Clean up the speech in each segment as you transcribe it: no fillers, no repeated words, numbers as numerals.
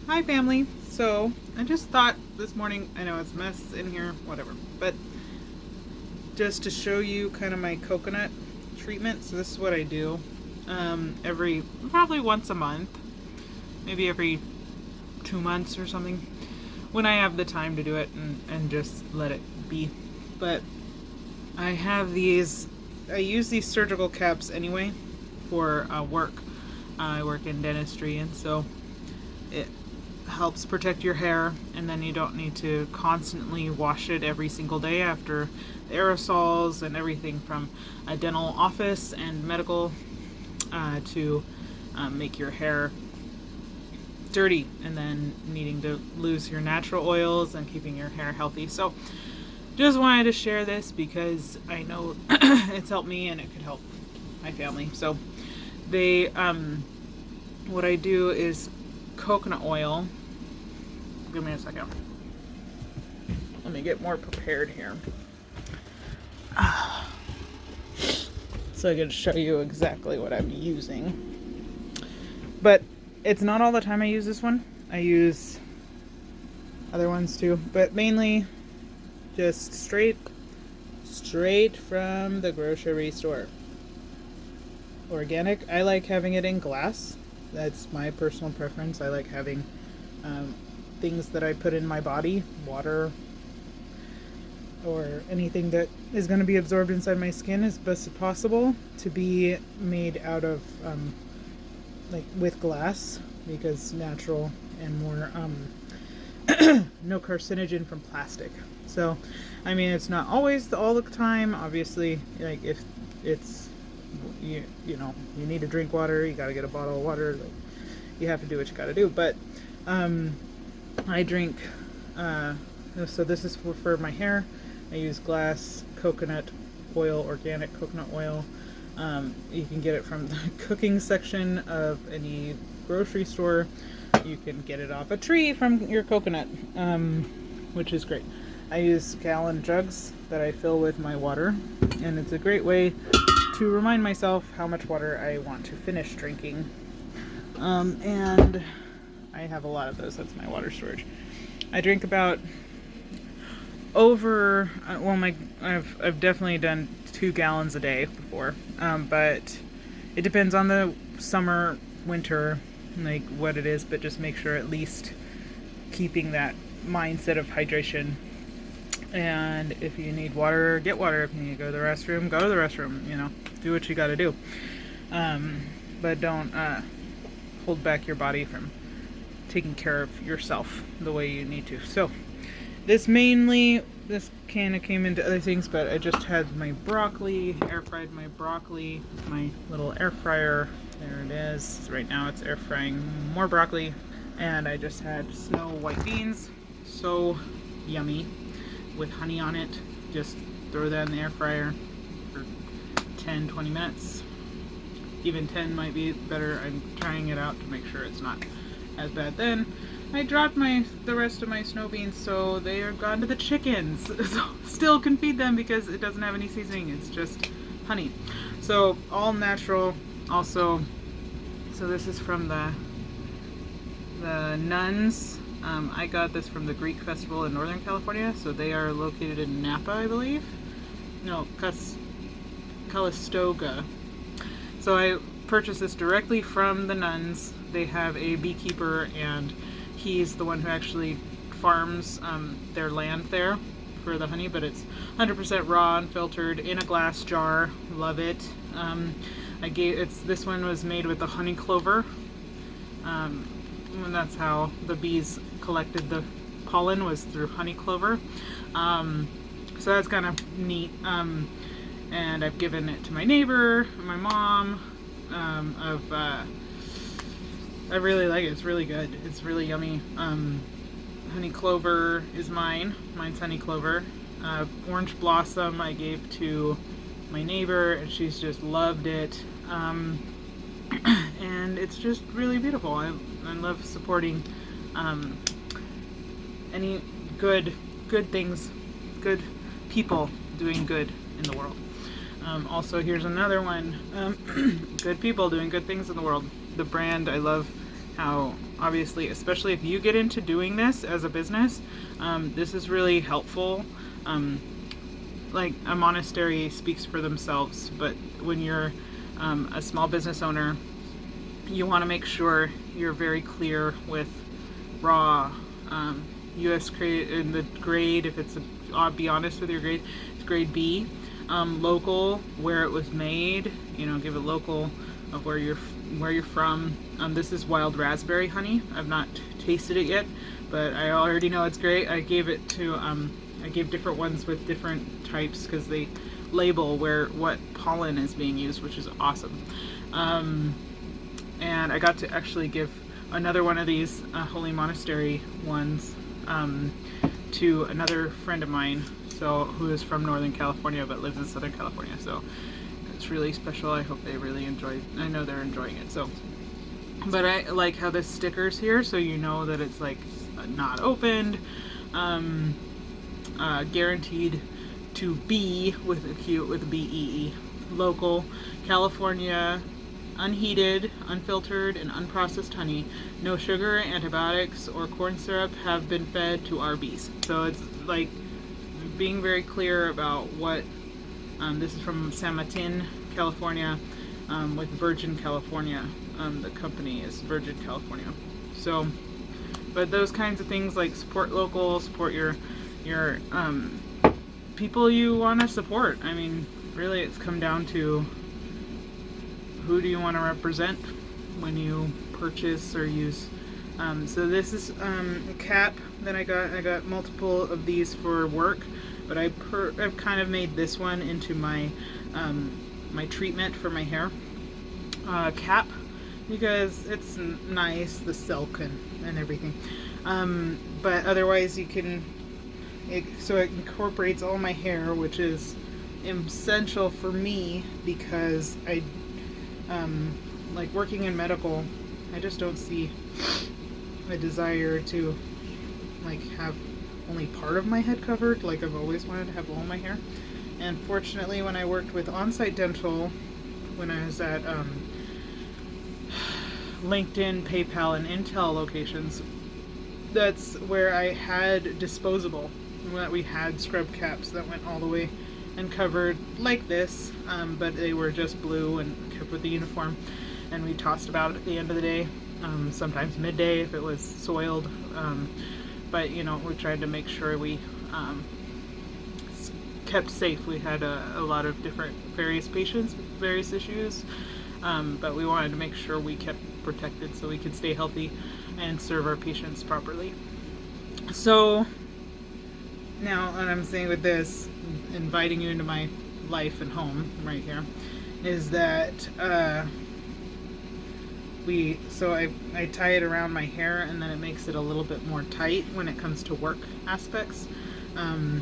Hi family. So I just thought this morning, I know it's a mess in here, whatever, but just to show you kind of my coconut treatment. So this is what I do every, probably once a month, maybe every 2 months or something, when I have the time to do it and just let it be. But I have these, I use these surgical caps anyway for work. I work in dentistry, and so it helps protect your hair, and then you don't need to constantly wash it every single day after the aerosols and everything from a dental office and medical to make your hair dirty, and then needing to lose your natural oils and keeping your hair healthy. So just wanted to share this because I know it's helped me and it could help my family. So they what I do is coconut oil. Give me a second. Let me get more prepared here. So I can show you exactly what I'm using. But it's not all the time I use this one. I use other ones too, but mainly just straight from the grocery store. Organic. I like having it in glass. That's my personal preference. I like having things that I put in my body, water or anything that is going to be absorbed inside my skin as best as possible, to be made out of like with glass, because natural and more no carcinogen from plastic. So I mean, it's not always all the time, obviously. Like if it's you know, you need to drink water, you got to get a bottle of water, like, you have to do what you got to do. But I drink so this is for my hair. I use glass coconut oil, organic coconut oil. You can get it from the cooking section of any grocery store. You can get it off a tree from your coconut, which is great. I use gallon jugs that I fill with my water, and it's a great way to remind myself how much water I want to finish drinking. And I have a lot of those. That's my water storage. I drink about over I've definitely done 2 gallons a day before, but it depends on the summer, winter, like what it is. But just make sure at least keeping that mindset of hydration. And if you need water, get water. If you need to go to the restroom, go to the restroom. You know, do what you got to do. But don't hold back your body from taking care of yourself the way you need to. So this kind of came into other things, but I just had my broccoli, air fried my broccoli, my little air fryer. There it is. Right now it's air frying more broccoli. And I just had snow white beans. So yummy, with honey on it. Just throw that in the air fryer for 10-20 minutes. Even 10 might be better. I'm trying it out to make sure it's not as bad. Then I dropped the rest of my snow beans, so they are gone to the chickens. So still can feed them because it doesn't have any seasoning. It's just honey. So all natural. Also, so this is from the nuns. I got this from the Greek festival in Northern California. So they are located in Napa, I believe. No, Calistoga. So I purchased this directly from the nuns. They have a beekeeper, and he's the one who actually farms their land there for the honey, but it's 100% raw, unfiltered, in a glass jar. Love it. This one was made with the honey clover, and that's how the bees collected the pollen, was through honey clover. So that's kind of neat. And I've given it to my neighbor, my mom. I really like it. It's really good. It's really yummy. Honey clover is mine. Mine's honey clover. Orange blossom I gave to my neighbor, and she's just loved it. And it's just really beautiful. I love supporting any good things, good people doing good in the world. Also, here's another one. Good people doing good things in the world. The brand, I love how obviously, especially if you get into doing this as a business, this is really helpful. Like a monastery speaks for themselves, but when you're a small business owner, you want to make sure you're very clear with raw, U.S. grade in the grade. If it's I'll be honest with your grade, it's grade B. Local, where it was made. You know, give it local of where you're from. This is wild raspberry honey. I've not tasted it yet, but I already know it's great. I gave it to I gave different ones with different types because they label what pollen is being used, which is awesome. And I got to actually give another one of these holy monastery ones to another friend of mine, who is from Northern California but lives in Southern California. So it's really special. I hope they really enjoy. I know they're enjoying it. So, but I like how this sticker's here, so you know that it's like not opened, guaranteed to be with a BEE, local, California, unheated, unfiltered, and unprocessed honey. No sugar, antibiotics, or corn syrup have been fed to our bees. So it's like being very clear about what this is from San Martin, California, with Virgin California. The company is Virgin California. So, but those kinds of things like support local, support your people you want to support. I mean, really, it's come down to who do you want to represent when you purchase or use. So this is a cap that I got. I got multiple of these for work, but I've kind of made this one into my my treatment for my hair cap because it's nice, the silk and everything. But otherwise, you can. So it incorporates all my hair, which is essential for me because I like working in medical. I just don't see a desire to like have only part of my head covered. Like I've always wanted to have all my hair. And fortunately, when I worked with On-Site Dental, when I was at LinkedIn, PayPal, and Intel locations, that's where I had disposable. That we had scrub caps that went all the way and covered like this, but they were just blue and kept with the uniform, and we tossed about at the end of the day, sometimes midday if it was soiled, but you know, we tried to make sure we kept safe. We had a lot of various patients, various issues, but we wanted to make sure we kept protected so we could stay healthy and serve our patients properly. So now, what I'm saying with this, inviting you into my life and home right here, is that I tie it around my hair, and then it makes it a little bit more tight when it comes to work aspects, and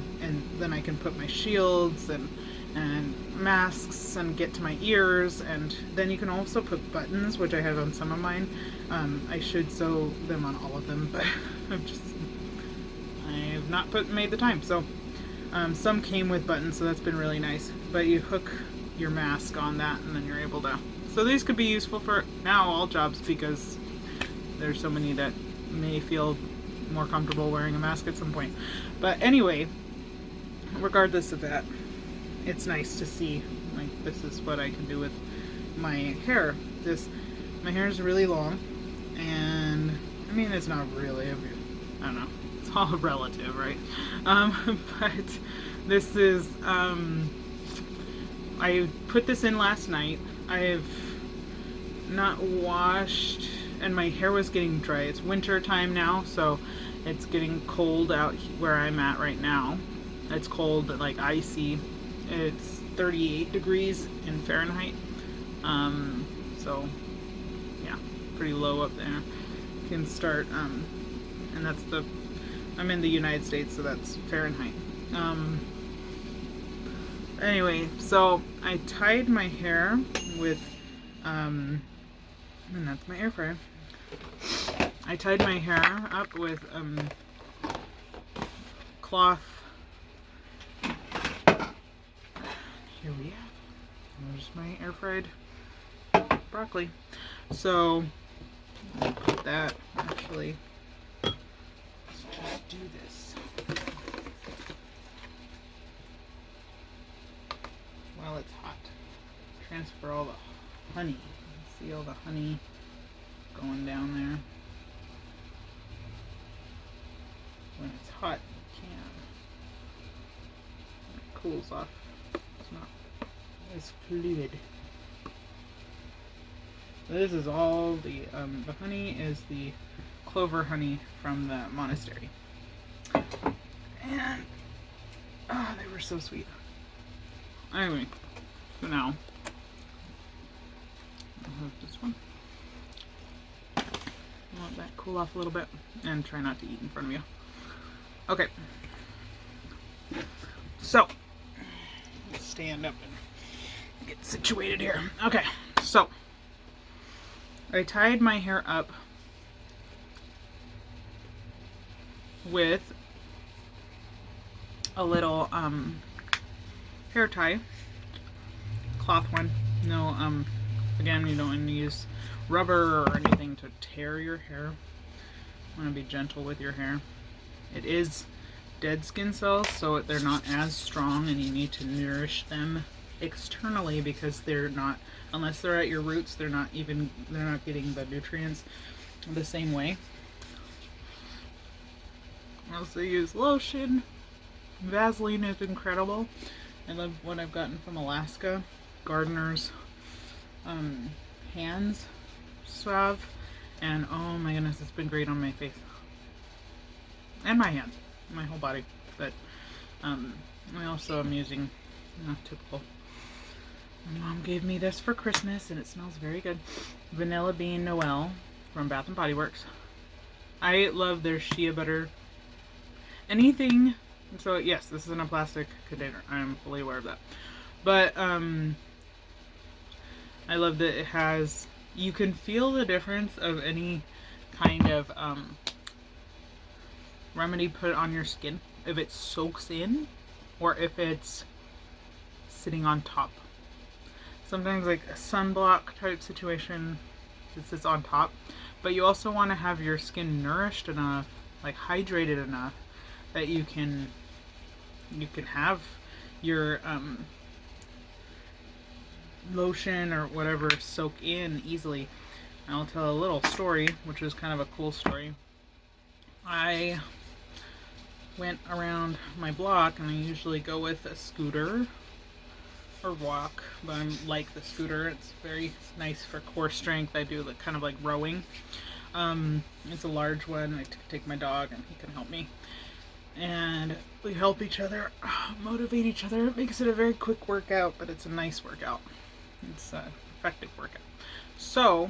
then I can put my shields and masks and get to my ears, and then you can also put buttons, which I have on some of mine. I should sew them on all of them, but I've not made the time. So some came with buttons, so that's been really nice. But you hook your mask on that, and then you're able to. So these could be useful for now all jobs because there's so many that may feel more comfortable wearing a mask at some point. But anyway, regardless of that, it's nice to see like this is what I can do with my hair. My hair is really long, and I mean it's not really. I don't know. It's all relative, right? But this is. I put this in last night. I've not washed, and my hair was getting dry. It's winter time now, so it's getting cold out where I'm at right now. It's cold, like icy. It's 38 degrees in Fahrenheit. So yeah, pretty low up there. You can start, and that's I'm in the United States, so that's Fahrenheit. Anyway, so I tied my hair with, and that's my air fryer. I tied my hair up with cloth. Here we have. There's my air fried broccoli. So Put that, actually. Let's just do this while it's hot. Transfer all the honey. See all the honey going down there. When it's hot, you can. When it cools off, it's not as fluid. This is all the honey is the clover honey from the monastery. And, oh, they were so sweet. Anyway, so now, I'll have this one. Let that cool off a little bit and try not to eat in front of you. Okay. So, let's stand up and get situated here. Okay, so I tied my hair up with a little hair tie, cloth one. No, again, you don't want to use rubber or anything to tear your hair. You want to be gentle with your hair. It is dead skin cells, so they're not as strong, and you need to nourish them externally because they're not, unless they're at your roots, they're not getting the nutrients the same way. I also use lotion. Vaseline is incredible. I love what I've gotten from Alaska. Gardener's hands salve, and oh my goodness, it's been great on my face and my hands, my whole body. But I also am using typical. My mom gave me this for Christmas, and it smells very good. Vanilla Bean Noel from Bath and Body Works. I love their shea butter. Anything. So yes, this is in a plastic container. I'm fully aware of that. But I love that it has. You can feel the difference of any kind of remedy put on your skin, if it soaks in or if it's sitting on top. Sometimes like a sunblock type situation, it sits on top, but you also want to have your skin nourished enough, like hydrated enough, that you can have your lotion or whatever soak in easily. I'll tell a little story, which is kind of a cool story. I went around my block, and I usually go with a scooter or walk, but I like the scooter. It's very nice for core strength. I do kind of like rowing. It's a large one. I take my dog, and he can help me, and we help each other, motivate each other. It makes it a very quick workout, but it's a nice workout. It's an effective workout. So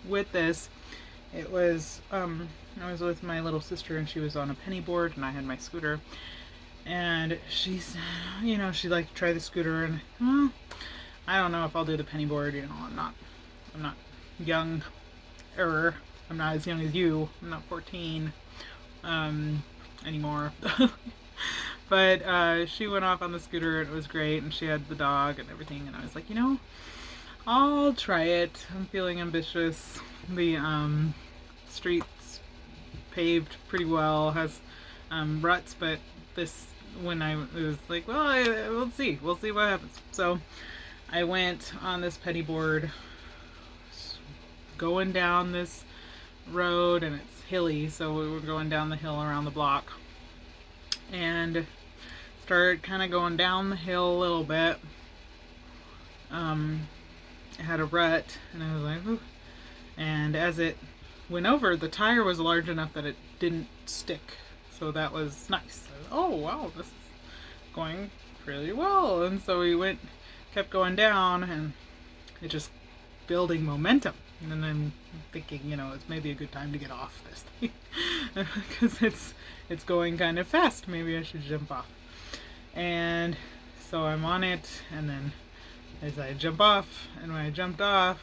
with this, it was I was with my little sister, and she was on a penny board, and I had my scooter, and she's, she'd like to try the scooter, and I don't know if I'll do the penny board. I'm not young, or I'm not as young as you. I'm not 14 anymore. But she went off on the scooter, and it was great, and she had the dog and everything, and I was like, I'll try it. I'm feeling ambitious. The streets paved pretty well, has ruts, but this, when it was like, well, we'll see what happens. So I went on this penny board, going down this road, and it's hilly, so we were going down the hill around the block, and started kind of going down the hill a little bit. It had a rut, and I was like, ooh. And as it went over, the tire was large enough that it didn't stick, so that was nice. Oh wow, this is going really well. And so we kept going down, and it just building momentum. And then I'm thinking, it's maybe a good time to get off this thing because it's going kind of fast. Maybe I should jump off. And so I'm on it, and then as I jump off, and when I jumped off,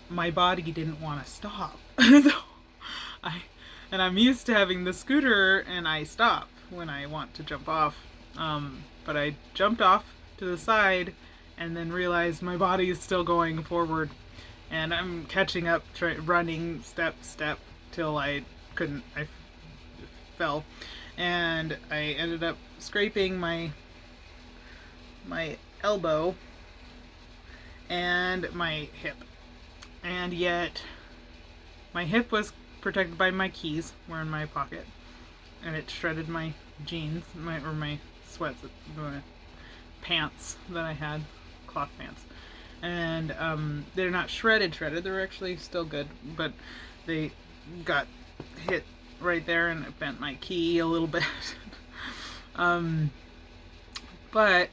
my body didn't want to stop. So I'm used to having the scooter, and I stop when I want to jump off. But I jumped off to the side, and then realized my body is still going forward, and I'm catching up, running step till I couldn't. I fell, and I ended up scraping my elbow and my hip, and yet my hip was protected by my keys were in my pocket, and it shredded my jeans, my sweats, my pants that I had, cloth pants, and they're not shredded. They're actually still good, but they got hit right there, and it bent my key a little bit. But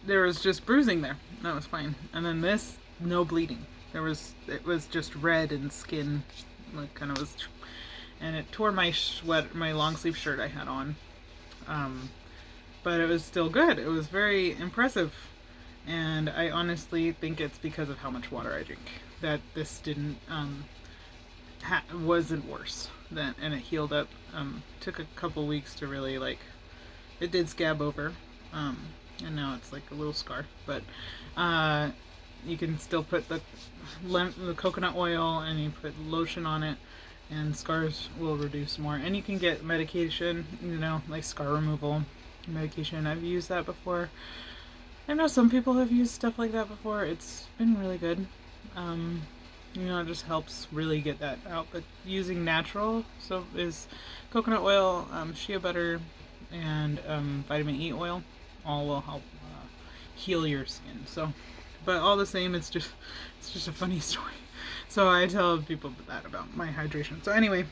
there was just bruising there. That was fine. And then this, no bleeding. It was just red and skin, like kind of was, and it tore my long sleeve shirt I had on. But it was still good. It was very impressive, and I honestly think it's because of how much water I drink that this didn't wasn't worse. And it healed up. Took a couple weeks to really it did scab over. And now it's like a little scar, but you can still put the coconut oil, and you put lotion on it, and scars will reduce more. And you can get medication, like scar removal medication. I've used that before. I know some people have used stuff like that before. It's been really good. It just helps really get that out. But using natural is coconut oil, shea butter, and vitamin E oil. All will help heal your skin. So, but all the same, it's just a funny story. So I tell people that about my hydration. So anyway,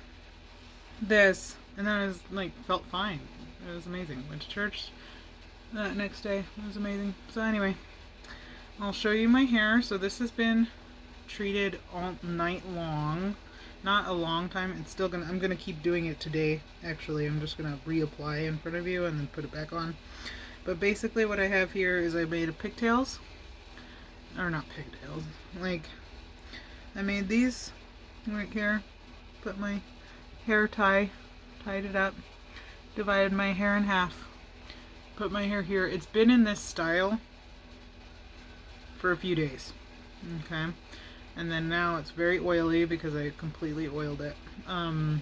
this, and then I was felt fine. It was amazing. Went to church that next day. It was amazing. So anyway, I'll show you my hair. So this has been treated all night long. Not a long time. I'm gonna keep doing it today. Actually, I'm just gonna reapply in front of you and then put it back on. But basically what I have here is I made pigtails. Or not pigtails. I made these right here. Put my hair tied it up. Divided my hair in half. Put my hair here. It's been in this style for a few days. Okay. And then now it's very oily because I completely oiled it. And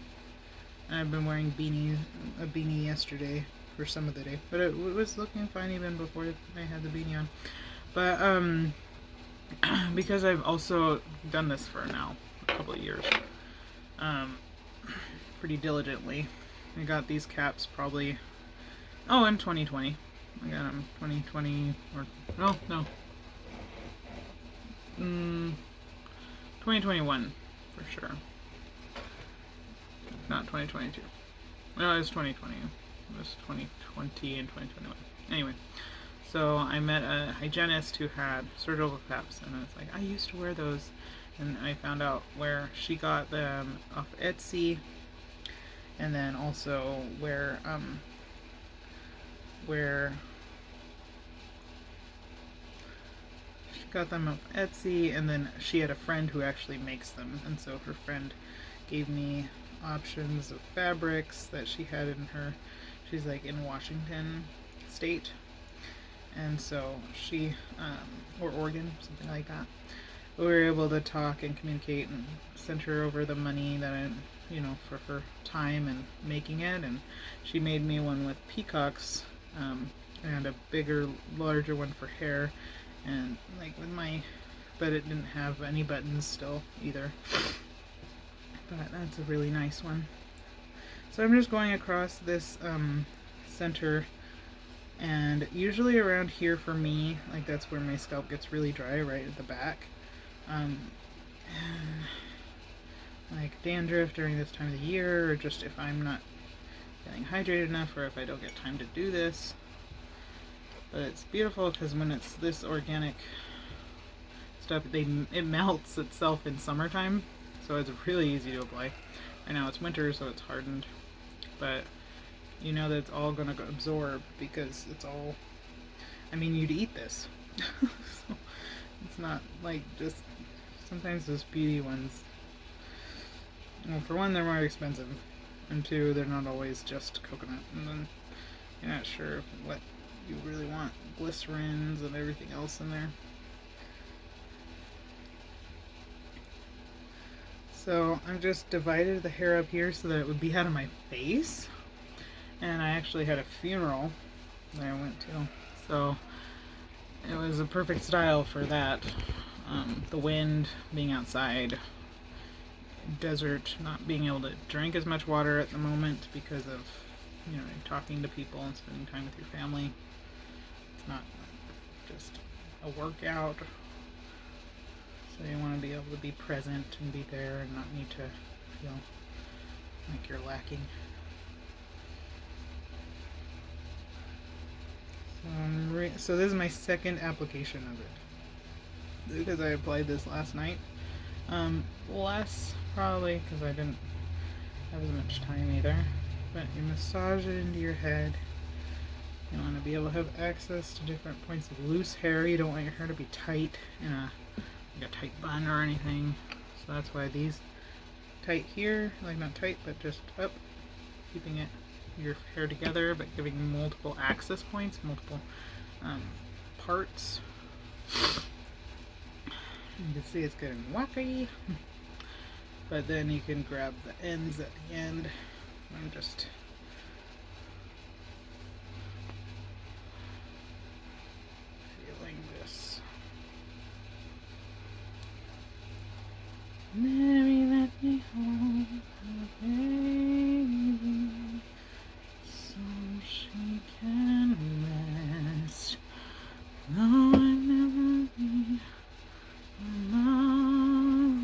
I've been wearing a beanie yesterday for some of the day, but it was looking fine even before I had the beanie on. But because I've also done this for now a couple of years, pretty diligently. I got these caps probably in 2020. I got them 2020 or no 2021 for sure. Not 2022. No, it was 2020. It was 2020 and 2021. Anyway, so I met a hygienist who had surgical caps, and I was like, I used to wear those, and I found out where she got them off Etsy, and then also where she got them off Etsy, and then she had a friend who actually makes them, and so her friend gave me options of fabrics that she had in her. She's in Washington State, and so she or Oregon, something like that. We were able to talk and communicate, and sent her over the money that I for her time and making it, and she made me one with peacocks, and a larger one for hair, and but it didn't have any buttons still either. But that's a really nice one. So I'm just going across this center, and usually around here for me, that's where my scalp gets really dry, right at the back. And dandruff during this time of the year, or just if I'm not getting hydrated enough, or if I don't get time to do this. But it's beautiful because when it's this organic stuff, it melts itself in summertime, so it's really easy to apply. I know it's winter, so it's hardened, but that it's all gonna absorb because it's all. You'd eat this. So it's not just sometimes those beauty ones. Well, for one, they're more expensive, and two, they're not always just coconut, and then you're not sure what you really want, glycerins and everything else in there. So I've just divided the hair up here so that it would be out of my face. And I actually had a funeral that I went to. So it was a perfect style for that. The wind, being outside, desert, not being able to drink as much water at the moment because of, talking to people and spending time with your family. It's not just a workout. So you want to be able to be present and be there and not need to feel like you're lacking. So this is my second application of it, because I applied this last night. Less probably because I didn't have as much time either. But you massage it into your head. You want to be able to have access to different points of loose hair. You don't want your hair to be tight in like a tight bun or anything. So that's why these tight here, like not tight, but just up, keeping your hair together, but giving multiple access points, multiple parts. You can see it's getting wacky, but then you can grab the ends at the end. I'm just feeling this. Mary, let me hold her baby so she can rest. No, I've never been a mother.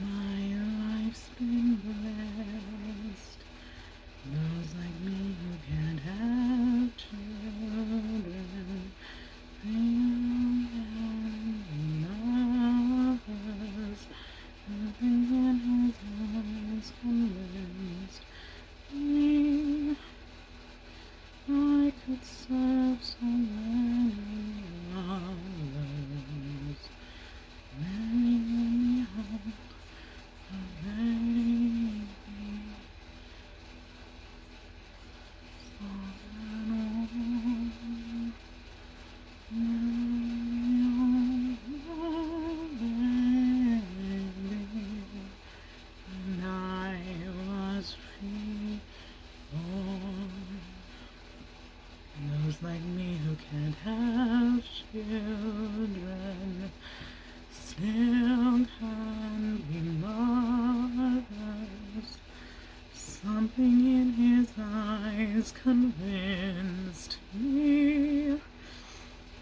My life's been blessed. Those like me who can't have children, they don't have mothers. Everyone has eyes convinced me I could serve so many others. Mary, let me hold a baby so that all and I was free born. Those like me who can't have children still can be mothers. Something in his eyes convinced me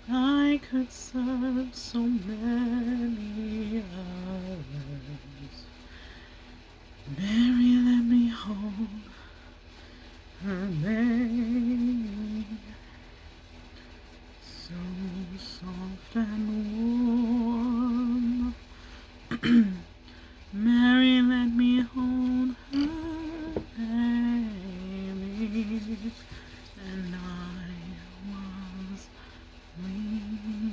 I could serve so many others. Mary, let me hold her baby, so soft and warm. Mary, let me hold her baby, and I was reborn.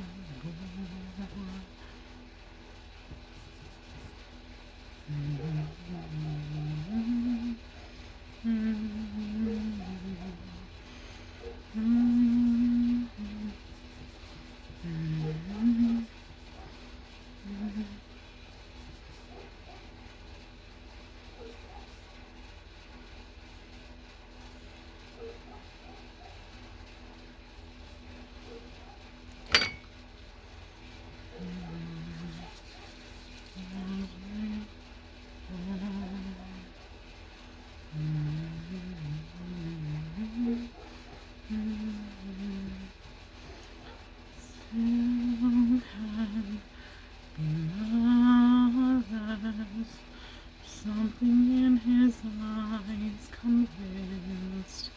Something in his eyes convinced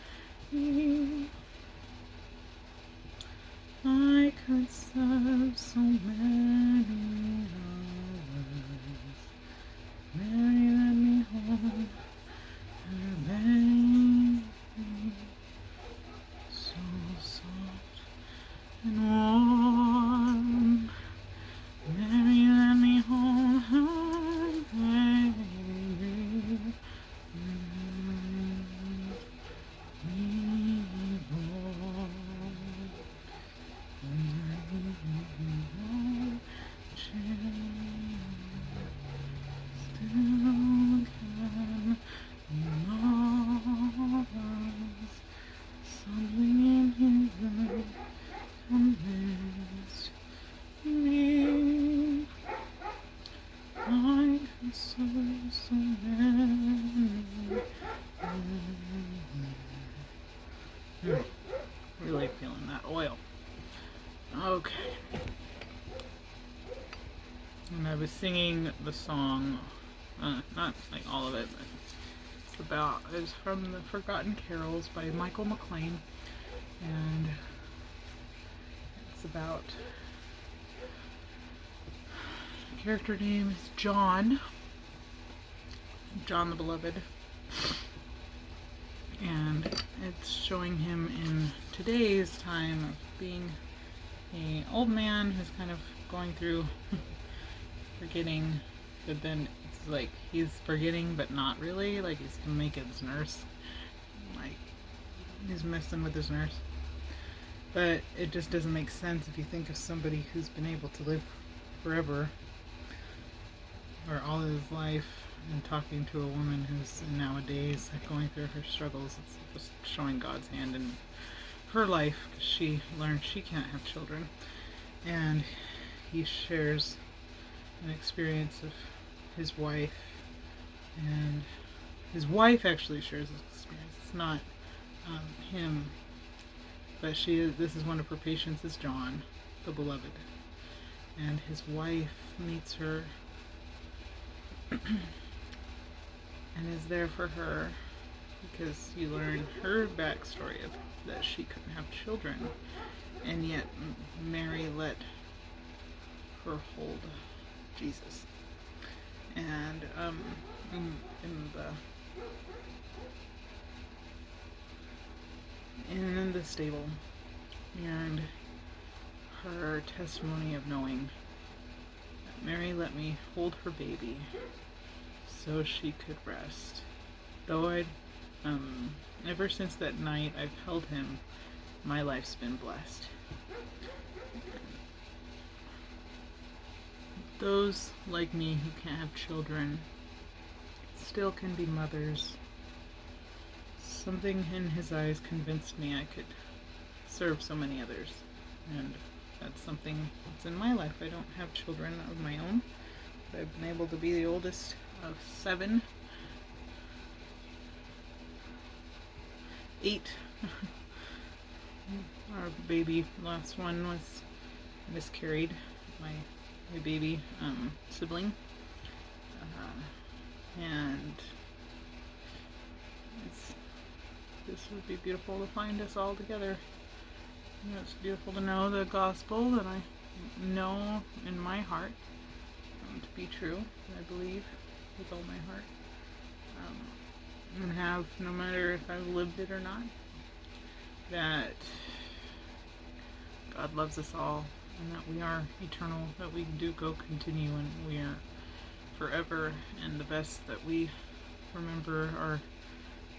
me I could serve so many others. Mary, let me hold her baby, so soft and warm. Mary, let me hold her baby. and so many. Really feeling that oil. Okay. And I was singing the song, not like all of it, but it's from the Forgotten Carols by Michael McLean, and it's about, the character name is John the Beloved, and it's showing him in today's time of being an old man who's kind of going through forgetting, but then it's like he's forgetting but not really, like he's gonna make his nurse, like he's messing with his nurse, but it just doesn't make sense if you think of somebody who's been able to live forever or all his life, and talking to a woman who's nowadays going through her struggles. It's just showing God's hand in her life, because she learned she can't have children, and he shares an experience of his wife, and his wife actually shares this experience. It's not him, but this is one of her patients is John the Beloved, and his wife meets her and is there for her, because you learn her backstory of that she couldn't have children, and yet Mary let her hold Jesus. And in the stable, and her testimony of knowing that Mary let me hold her baby so she could rest. Though I'd ever since that night I've held him, my life's been blessed. Those like me who can't have children still can be mothers. Something in his eyes convinced me I could serve so many others, and that's something that's in my life. I don't have children of my own, but I've been able to be the oldest of 8. Our baby, last one, was miscarried. My baby sibling, and this would be beautiful to find us all together. You know, it's beautiful to know the gospel that I know in my heart to be true, that I believe with all my heart, and have, no matter if I've lived it or not, that God loves us all, and that we are eternal, that we do go continue, and we are forever, and the best that we remember our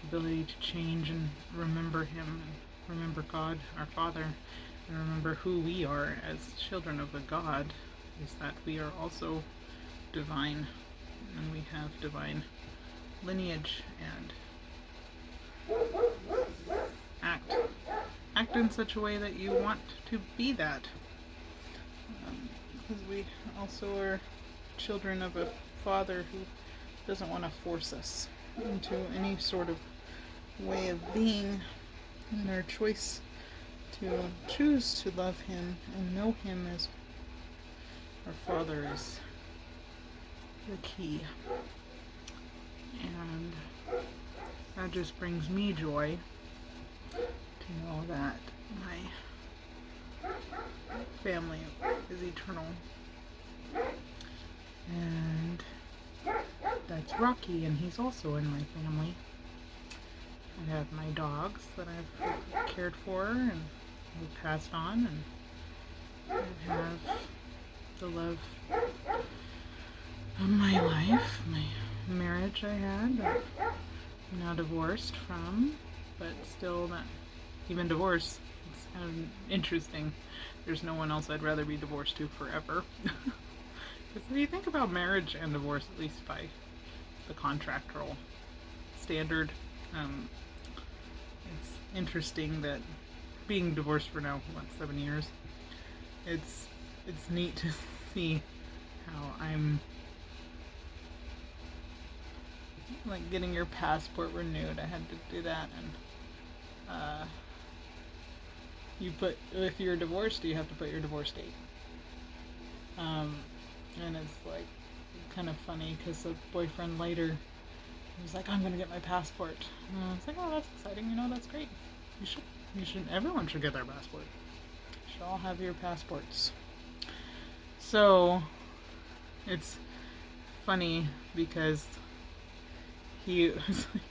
ability to change and remember Him, and remember God, our Father, and remember who we are as children of a God, is that we are also divine, and we have divine lineage, and act in such a way that you want to be that, because we also are children of a Father who doesn't want to force us into any sort of way of being, and our choice to choose to love Him and know Him as our Father is the key. And that just brings me joy to know that my family is eternal. And that's Rocky, and he's also in my family. I have my dogs that I've cared for and who passed on, and I have the love of my life, my marriage I had that I'm now divorced from, but still not even divorced. It's kind of interesting. There's no one else I'd rather be divorced to forever. Because if you think about marriage and divorce, at least by the contractual standard, it's interesting that being divorced for now, 7 years, it's neat to see how I'm like getting your passport renewed. I had to do that, and you put, if you're divorced, you have to put your divorce date. And it's like kind of funny because the boyfriend later was like, "I'm gonna get my passport." And I was like, "Oh, that's exciting. You know, that's great. You should. You should. Everyone should get their passport. You should all have your passports." So it's funny because he was like,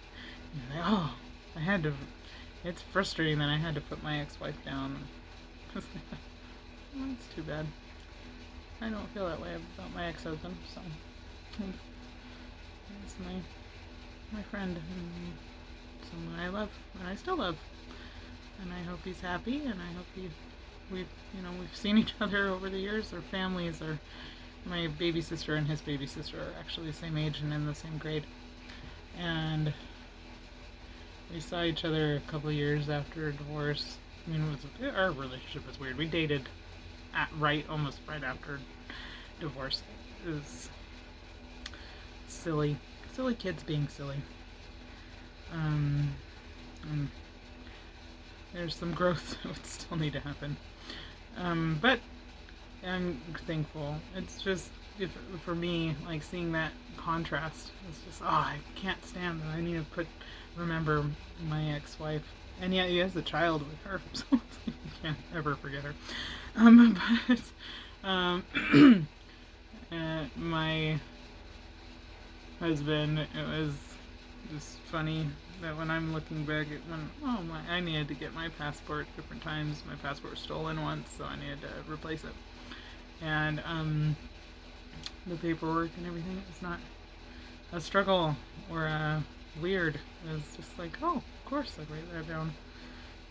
"Oh, I had to." It's frustrating that I had to put my ex-wife down. I was like, "Oh, that's too bad. I don't feel that way about my ex-husband, so he's my friend, and someone I love, and I still love, and I hope he's happy, and I hope we've seen each other over the years. Our families are, my baby sister and his baby sister are actually the same age and in the same grade, and we saw each other a couple of years after divorce. I mean, our relationship was weird. We dated almost right after divorce. It was silly kids being silly. And there's some growth that would still need to happen. But I'm thankful. It's just, for me, like seeing that contrast, it's just, I can't stand that. I need to remember my ex-wife, and yet he has a child with her, so you can't ever forget her. My husband, it was just funny that when I'm looking back at I needed to get my passport different times. My passport was stolen once, so I needed to replace it. And the paperwork and everything, it's not a struggle or weird. It was just like, oh, of course, like write that down.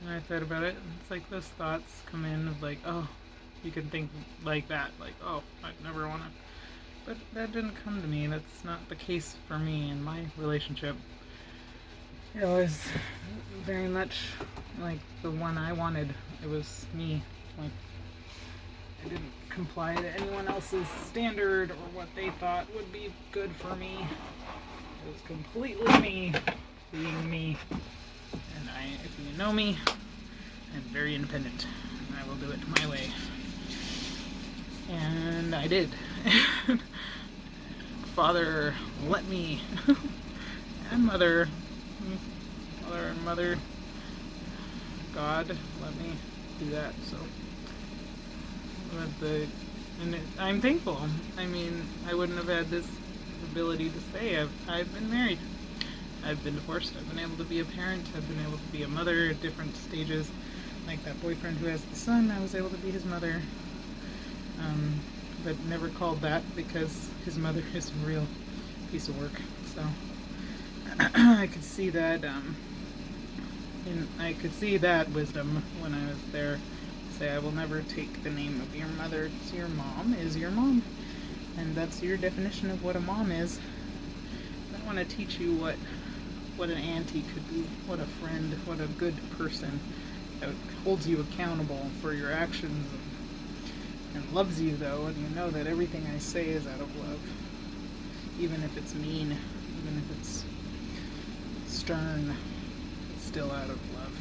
And I thought about it, and it's like those thoughts come in of like, oh, you can think like that, like, oh, I'd never want to. But that didn't come to me. That's not the case for me in my relationship. It was very much like the one I wanted. It was me. Like, I didn't comply to anyone else's standard or what they thought would be good for me. It was completely me being me. And if you know me, I'm very independent. And I will do it my way. And I did. Father let me, and mother, God let me do that. So, I'm thankful. I mean, I wouldn't have had this ability to say I've been married. I've been divorced. I've been able to be a parent. I've been able to be a mother at different stages. Like that boyfriend who has the son, I was able to be his mother. But never called that because his mother is a real piece of work. So I could see that, and I could see that wisdom when I was there. Say, I will never take the name of your mother. It's your mom is your mom, and that's your definition of what a mom is. I want to teach you what an auntie could be, what a friend, what a good person that holds you accountable for your actions. And loves you, though, and you know that everything I say is out of love. Even if it's mean, even if it's stern, it's still out of love.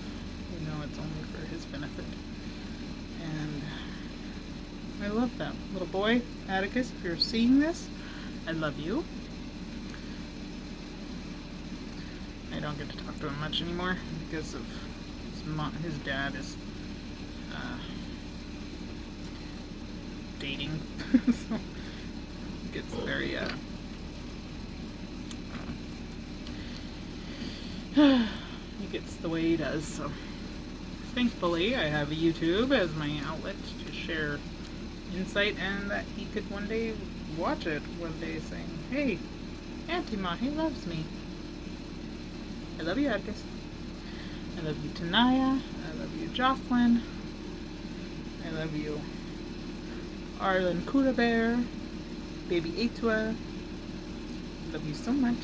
You know it's only for his benefit. And I love that. Little boy, Atticus, if you're seeing this, I love you. I don't get to talk to him much anymore because of his dad is dating, so it gets very he gets the way he does. So thankfully I have YouTube as my outlet to share insight, and that he could one day watch it one day saying, hey, Auntie Mahi loves me. I love you, Atticus. I love you, Tanaya. I love you, Jocelyn. I love you, Arlen Kuda Bear, Baby Atua. I love you so much.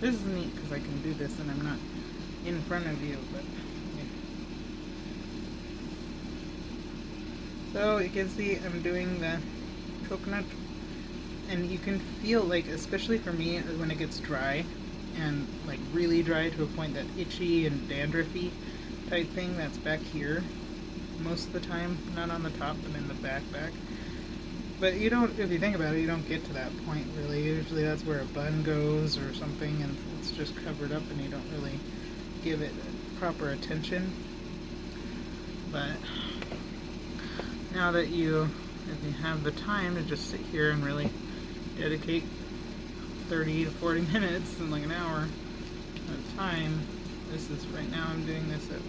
This is neat because I can do this and I'm not in front of you, but yeah. So you can see I'm doing the coconut And you can feel, like, especially for me, when it gets dry, and like really dry to a point that itchy and dandruffy type thing, that's back here most of the time, not on the top but in the back. But you don't, if you think about it, you don't get to that point really. Usually that's where a bun goes or something, and it's just covered up and you don't really give it proper attention. But now that if you have the time to just sit here and really dedicate 30 to 40 minutes and like an hour of time, this is, right now I'm doing this at,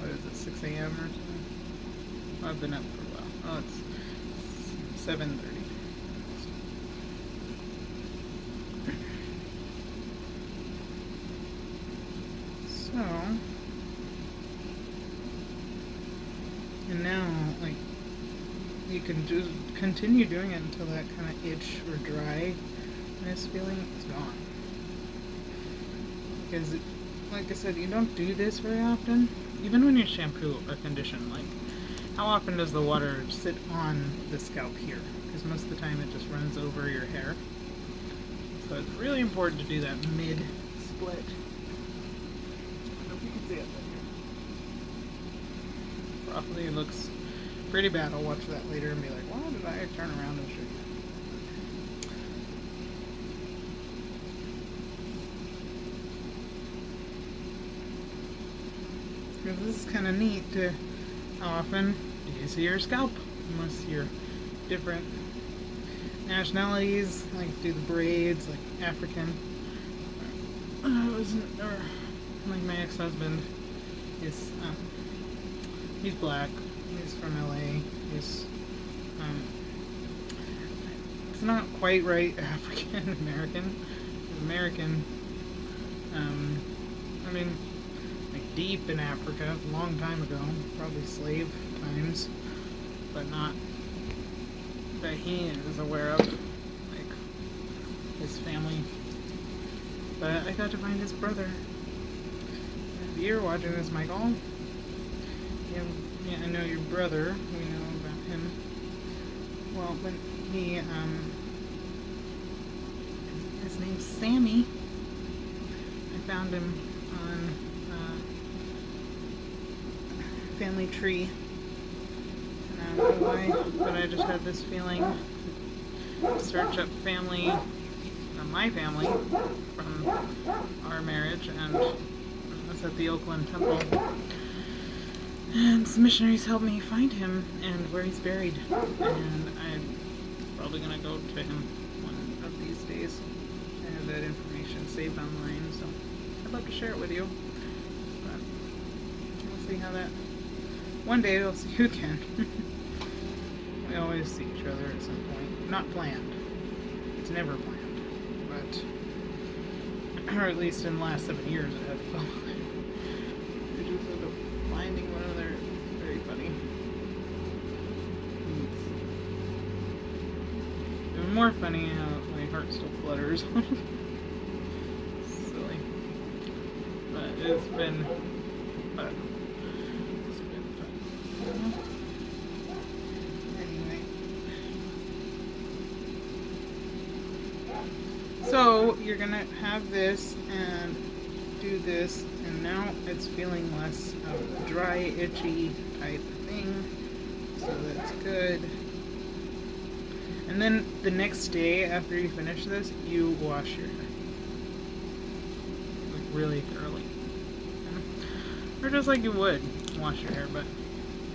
what is it, 6 a.m. or something? Well, I've been up for a while. Oh, it's 7:30. So, and now, like, you can just continue doing it until that kind of itch or dryness feeling is gone. Because, like I said, you don't do this very often. Even when you shampoo or condition, like, how often does the water sit on the scalp here? Because most of the time it just runs over your hair. So it's really important to do that mid-split. I hope you can see it there. Probably looks pretty bad. I'll watch that later and be like, why did I turn around and show you? Because this is kind of neat to, how often do you see your scalp? Unless you're different nationalities, like do the braids, like African. Or like my ex-husband, he's black. He's from LA. He's it's not quite right African American. He's American. I mean, like deep in Africa, a long time ago, probably slave times, but not that he is aware of, like his family. But I got to find his brother. If you're watching this, Michael, yeah, I know your brother. We know about him. Well, but he, his name's Sammy. I found him on Family Tree. And I don't know why, but I just had this feeling to search up family, my family, from our marriage, and it's at the Oakland Temple. And some missionaries helped me find him and where he's buried. And I'm probably going to go to him one of these days. I have that information saved online, so I'd love to share it with you. But we'll see how that... One day we'll see you again. We always see each other at some point. Not planned. It's never planned. But... or at least in the last 7 years it has been. We just end up finding one another. Very funny. It's even more funny how my heart still flutters. Silly. But it's been fun. It's been fun. Anyway. So you're gonna have this and do this, and now it's feeling less of a dry, itchy type thing, so that's good. And then the next day after you finish this, you wash your hair, like really thoroughly, or just like you would wash your hair, but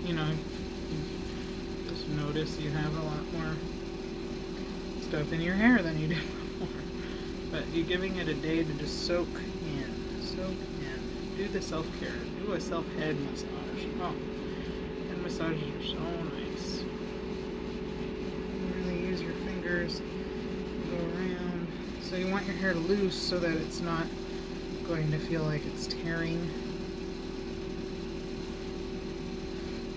you know, you just notice you have a lot more stuff in your hair than you did before. But you're giving it a day to just soak in. Do the self-care. Do a self-head massage. Oh, head massages are so nice. You really use your fingers, go around. So you want your hair loose so that it's not going to feel like it's tearing.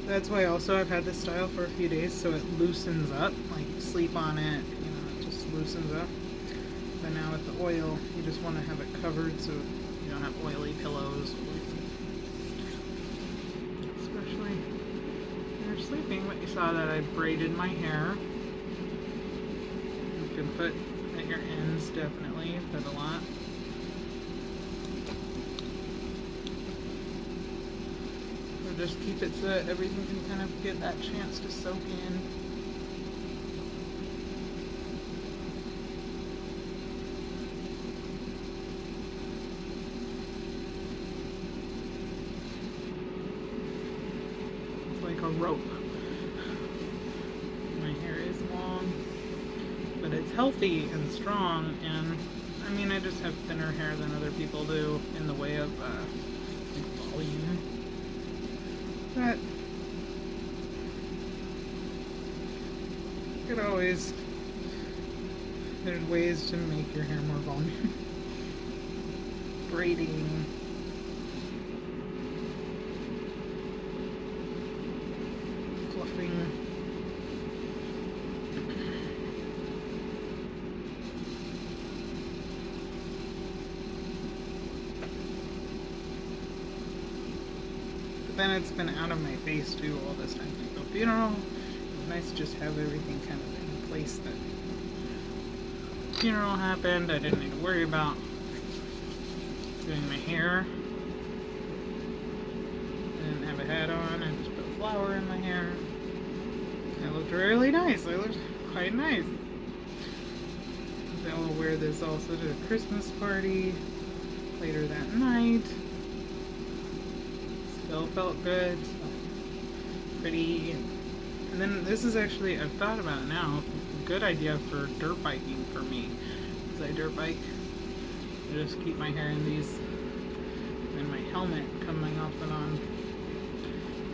That's why also I've had this style for a few days, so it loosens up. Like you sleep on it, you know, it just loosens up. But now with the oil, you just want to have it covered so you don't have oily pillows. Especially when you're sleeping. But you saw that I braided my hair. You could can put at your ends, definitely, put a lot. Or just keep it so that everything can kind of get that chance to soak in. It's like a rope. My hair is long, but it's healthy and strong, and I mean, I just have thinner hair than other people do in the way of volume. But you could always, there's ways to make your hair more volume. Braiding. Fluffing. Then it's been out of my face too all this time. So funeral, it's nice to just have everything kind of in place that funeral happened. I didn't need to worry about doing my hair. I didn't have a hat on. I just put a flower in my hair. I looked really nice. I looked quite nice. Then we'll wear this also to the Christmas party later that night. Still felt good, pretty. And then this is actually, I've thought about it now, a good idea for dirt biking for me. As I dirt bike, I just keep my hair in these, and my helmet coming off and on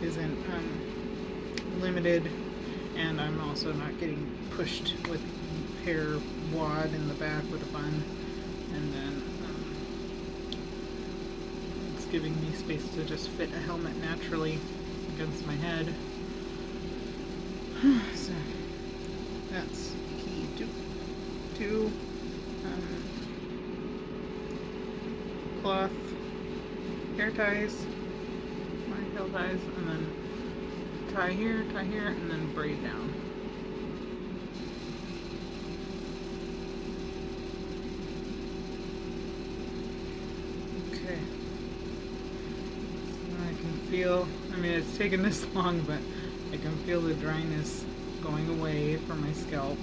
isn't limited, and I'm also not getting pushed with hair wad in the back with a bun, and then giving me space to just fit a helmet naturally against my head. So that's key to cloth hair ties, my hair ties, and then tie here, and then braid down. Okay. Feel, I mean, it's taken this long, but I can feel the dryness going away from my scalp.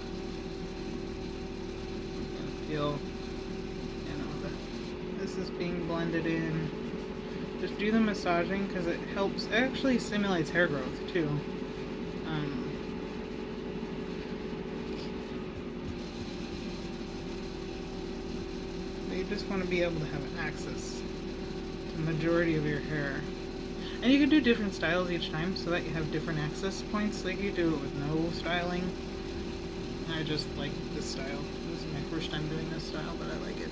I can feel, you know, that this is being blended in. Just do the massaging because it helps. It actually stimulates hair growth too. You just want to be able to have access to the majority of your hair. And you can do different styles each time so that you have different access points. Like you do it with no styling. I just like this style. This is my first time doing this style, but I like it.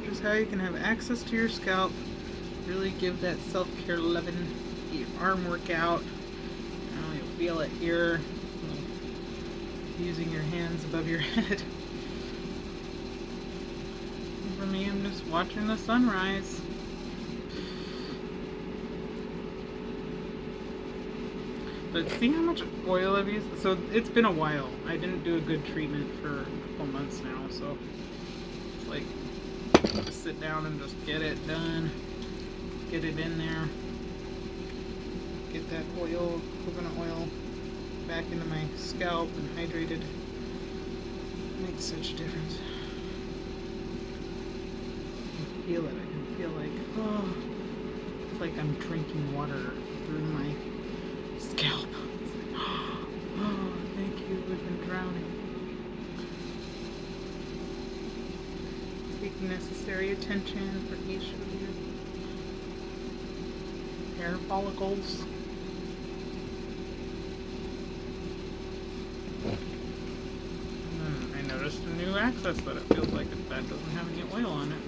Just how you can have access to your scalp. Really give that self-care loving. Get your arm workout. You'll feel it here. Using your hands above your head. And for me, I'm just watching the sunrise. But see how much oil I've used? So it's been a while. I didn't do a good treatment for a couple months now, so it's like just sit down and just get it done. Get it in there. Get that oil, coconut oil, back into my scalp and hydrated. Makes such a difference. I can feel it. I can feel like, oh, it's like I'm drinking water through my scalp. It's like, oh, thank you. We've been drowning. Take necessary attention for each of your hair follicles. Just a new access that it feels like that doesn't have any oil on it.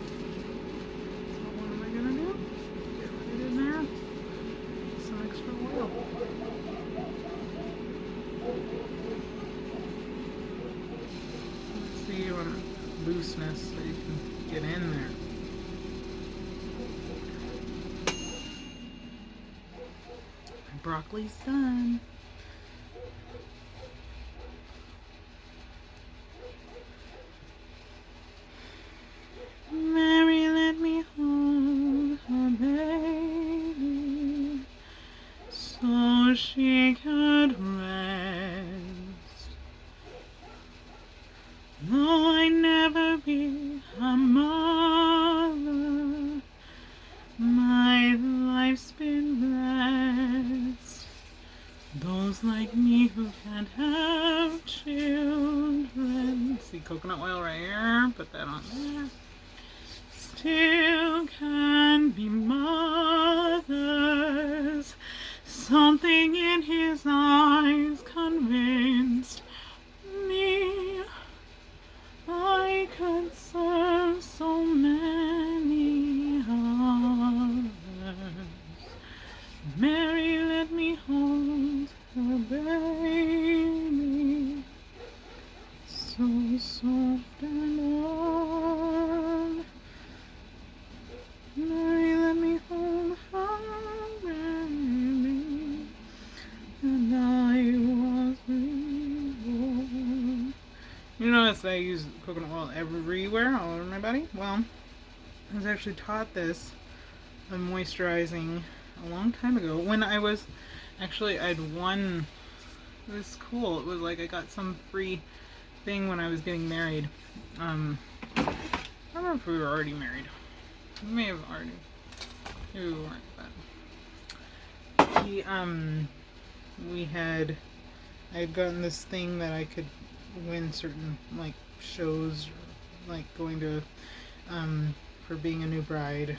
So what am I gonna do? Get right in there. Some extra oil. Let's see, you want looseness so you can get in there. Broccoli's done. Mary, let me hold her baby so she could rest. Though I never be a mother, my life's been blessed. Those like me who can't have children. See coconut oil right here, put that on there. Still can be mothers. Something in his eyes convinced me I could serve so many others. Mary, let me hold her baby, so soft and warm. Mary, let me hold her baby, and I was reborn. You notice I use coconut oil everywhere, all over my body? Well, I was actually taught this of moisturizing a long time ago when I was I'd won. It was cool. It was like I got some free thing when I was getting married. I don't remember if we were already married. We may have already. Maybe we weren't, but I had gotten this thing that I could win certain like shows, like going to for being a new bride,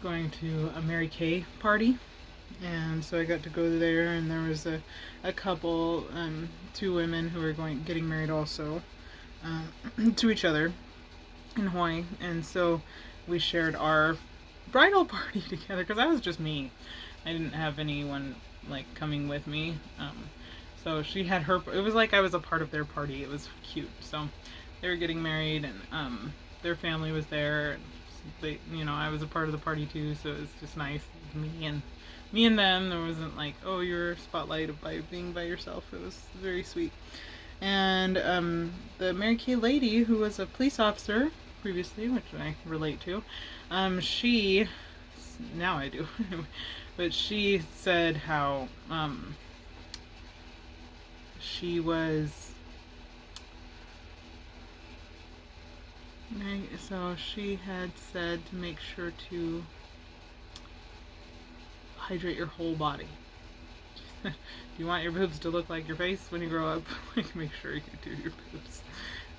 going to a Mary Kay party, and so I got to go there, and there was a couple, 2 women who were getting married also, to each other in Hawaii, and so we shared our bridal party together because that was just me. I didn't have anyone like coming with me. So she had her. It was like I was a part of their party. It was cute. So they were getting married, and their family was there. They, I was a part of the party too. So it was just nice. It was me and them. There wasn't like, oh, you're spotlighted by being by yourself. It was very sweet. And the Mary Kay lady, who was a police officer previously, which I relate to, she, now I do, but she said how she was, so she had said to make sure to hydrate your whole body. Do you want your boobs to look like your face when you grow up? Like, make sure you do your boobs.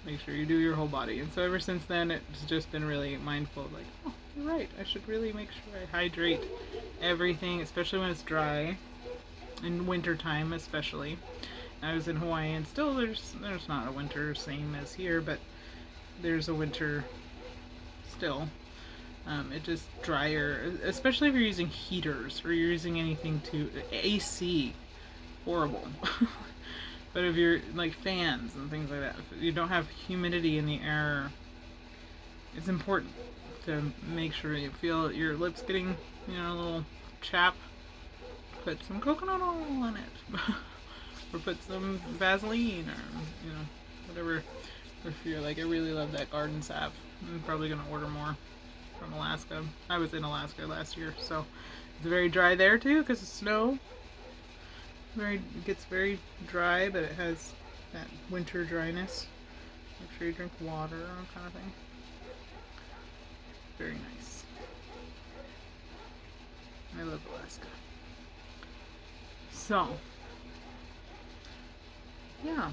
Make sure you do your whole body. And so ever since then, it's just been really mindful. Like, oh, you're right. I should really make sure I hydrate everything, especially when it's dry. In winter time, especially. I was in Hawaii, and still there's not a winter same as here, but there's a winter still. It just drier, especially if you're using heaters or you're using anything to AC. Horrible. But if you're like fans and things like that, if you don't have humidity in the air, it's important to make sure you feel your lips getting, a little chap. Put some coconut oil in it, or put some Vaseline, or whatever. If you're like, I really love that garden salve. I'm probably gonna order more from Alaska. I was in Alaska last year, so it's very dry there too because of snow. It gets very dry, but it has that winter dryness. Make sure you drink water, kind of thing. Very nice. I love Alaska. So, yeah.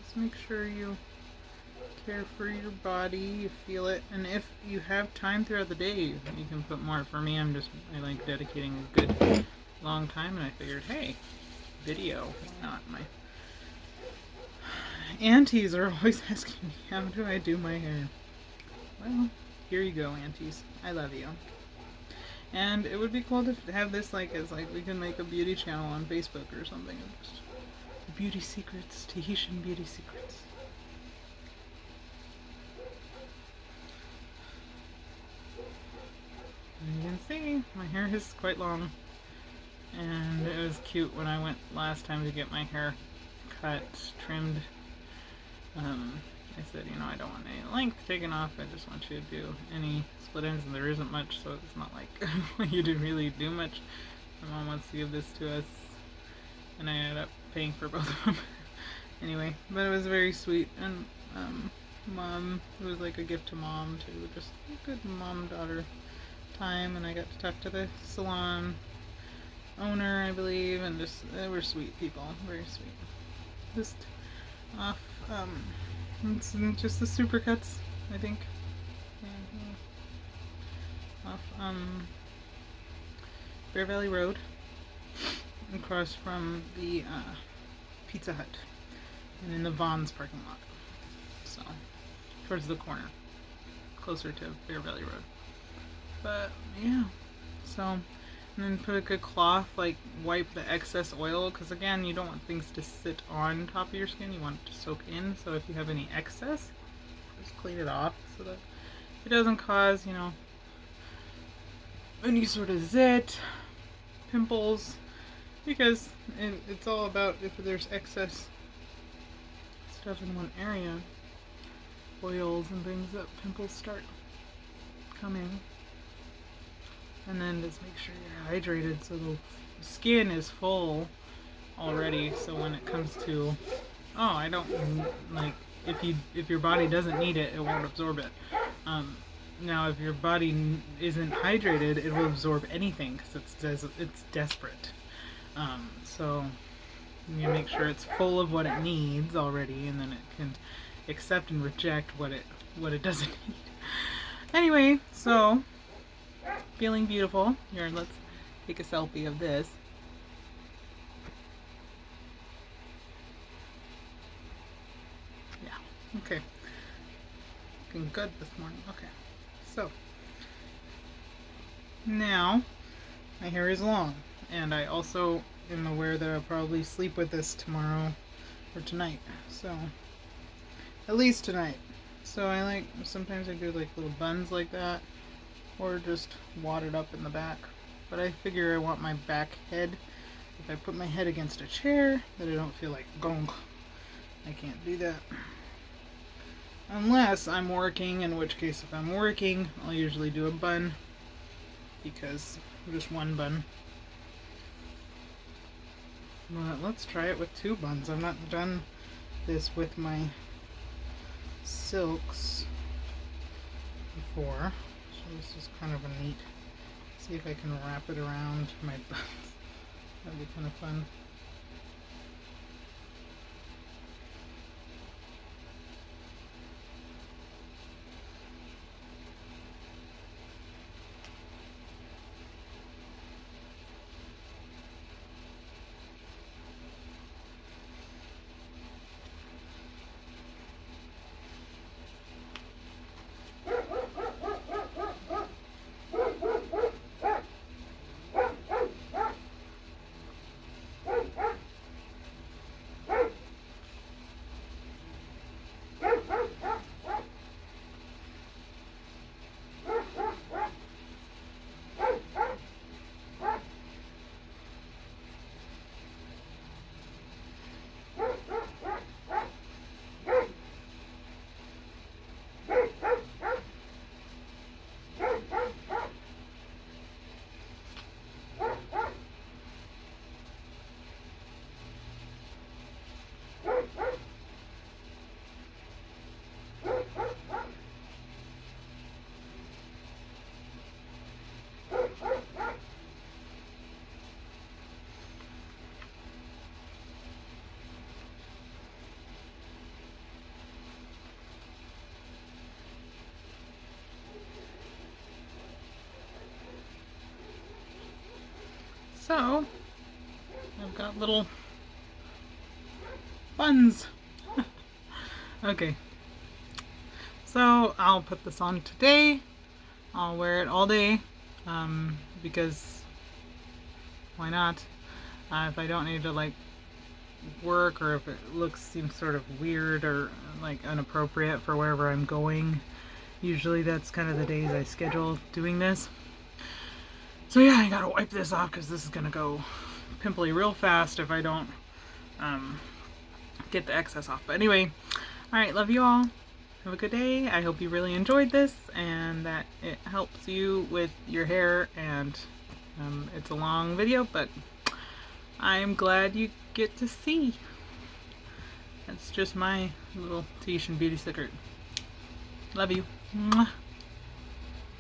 Just make sure you care for your body, you feel it, and if you have time throughout the day, you can put more. For me, I like dedicating a good long time, and I figured, hey, video, why not? My aunties are always asking me, how do I do my hair? Well, here you go, aunties. I love you. And it would be cool to have this as we can make a beauty channel on Facebook or something. Just beauty secrets, Tahitian beauty secrets. can see, my hair is quite long. And it was cute when I went last time to get my hair cut, trimmed. I said, you know, I don't want any length taken off. I just want you to do any split ends, and there isn't much, so it's not like you didn't really do much. My mom wants to give this to us, and I ended up paying for both of them. Anyway, but it was very sweet, and mom, it was like a gift to mom too, just a good mom-daughter time, and I got to talk to the salon owner, I believe, and just, they were sweet people, very sweet. Just off, it's just the Supercuts, I think. Yeah, off, Bear Valley Road, across from the, Pizza Hut, and in the Vaughn's parking lot. So, towards the corner, closer to Bear Valley Road. But, yeah, so, and then put a good cloth, like wipe the excess oil, because again, you don't want things to sit on top of your skin, you want it to soak in, so if you have any excess, just clean it off so that it doesn't cause, you know, any sort of zit, pimples, because it's all about if there's excess stuff in one area, oils and things, that pimples start coming. And then just make sure you're hydrated so the skin is full already, so when it comes to, oh, I don't, like, if your body doesn't need it, it won't absorb it. Now if your body isn't hydrated, it will absorb anything because it's desperate. So you make sure it's full of what it needs already, and then it can accept and reject what it doesn't need. Anyway, so feeling beautiful. Here, let's take a selfie of this. Yeah, okay. Looking good this morning. Okay, so now my hair is long, and I also am aware that I'll probably sleep with this tomorrow or tonight. So, at least tonight. So sometimes I do like little buns like that, or just wad it up in the back. But I figure I want my back head, if I put my head against a chair, that I don't feel like gong. I can't do that. Unless I'm working, in which case if I'm working, I'll usually do a bun, because just one bun. But let's try it with two buns. I've not done this with my silks before. So this is kind of a neat, see if I can wrap it around my buns. That'd be kind of fun. So, I've got little buns. Okay, so I'll put this on today. I'll wear it all day, because why not? If I don't need to like work, or if it seems sort of weird or like inappropriate for wherever I'm going, usually that's kind of the days I schedule doing this. So yeah, I gotta wipe this off because this is gonna go pimply real fast if I don't get the excess off. But anyway, alright, love you all. Have a good day. I hope you really enjoyed this and that it helps you with your hair. And it's a long video, but I'm glad you get to see. That's just my little Tahitian beauty secret. Love you. Mwah.